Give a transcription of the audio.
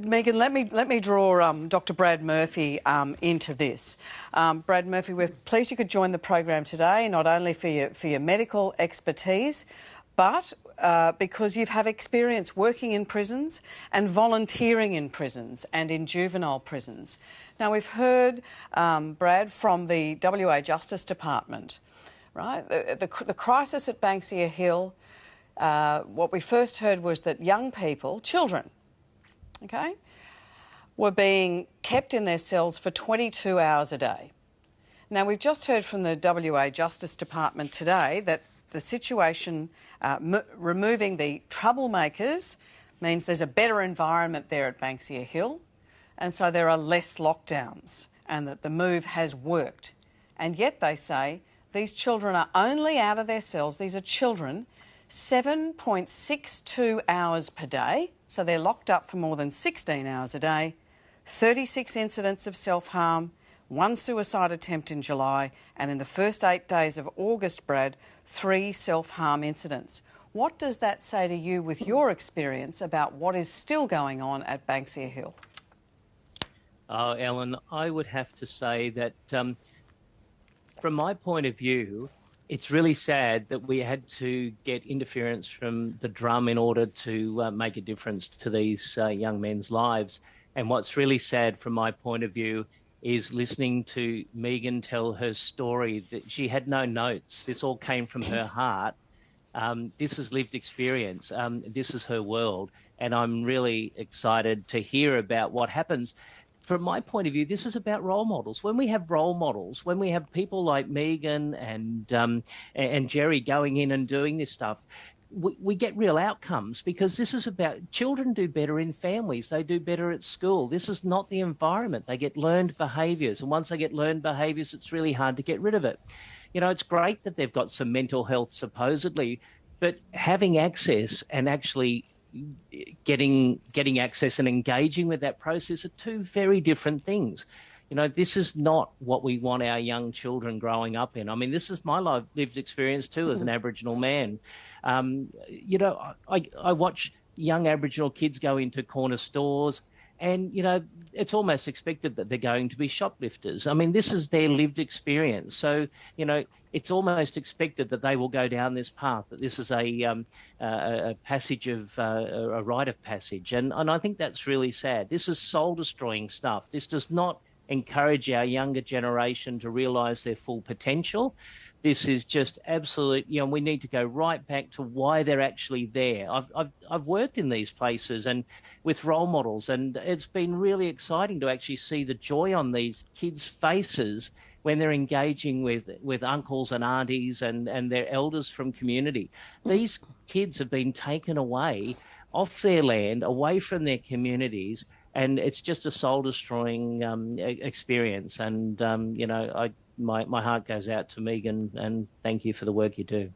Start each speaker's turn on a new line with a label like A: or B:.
A: Megan, let me draw Dr. Brad Murphy into this. Brad Murphy, we're pleased you could join the program today, not only for your medical expertise, but because you have experience working in prisons and volunteering in prisons and in juvenile prisons. Now, we've heard, Brad, from the WA Justice Department, right? The crisis at Banksia Hill, what we first heard was that young people, children, okay, were being kept in their cells for 22 hours a day. Now, we've just heard from the WA Justice Department today that the situation, removing the troublemakers, means there's a better environment there at Banksia Hill, and so there are less lockdowns, and that the move has worked. And yet, they say, these children are only out of their cells, these are children, 7.62 hours per day, so they're locked up for more than 16 hours a day, 36 incidents of self-harm, 1 suicide attempt in July, and in the first 8 days of August, Brad, 3 self-harm incidents. What does that say to you with your experience about what is still going on at Banksia Hill?
B: Oh, Ellen, I would have to say that from my point of view, it's really sad that we had to get interference from the drum in order to make a difference to these young men's lives. And what's really sad from my point of view is listening to Megan tell her story, that she had no notes. This all came from her heart. This is lived experience. This is her world. And I'm really excited to hear about what happens. From my point of view, this is about role models. When we have role models, when we have people like Megan and Jerry going in and doing this stuff, we get real outcomes, because this is about children do better in families. They do better at school. This is not the environment. They get learned behaviours. And once they get learned behaviours, it's really hard to get rid of it. You know, it's great that they've got some mental health supposedly, but having access and actually getting access and engaging with that process are two very different things. You know, this is not what we want our young children growing up in. I mean, this is my lived experience too as an Aboriginal man. You know, I watch young Aboriginal kids go into corner stores, and, you know, it's almost expected that they're going to be shoplifters. I mean, this is their lived experience. So, you know, it's almost expected that they will go down this path, that this is a passage of a rite of passage. And I think that's really sad. This is soul-destroying stuff. This does not encourage our younger generation to realise their full potential. This is just absolute, you know, we need to go right back to why they're actually there. I've worked in these places and with role models, and it's been really exciting to actually see the joy on these kids' faces when they're engaging with uncles and aunties and their elders from community. These kids have been taken away off their land, away from their communities, and it's just a soul-destroying experience. And, you know, my heart goes out to Megan, and thank you for the work you do.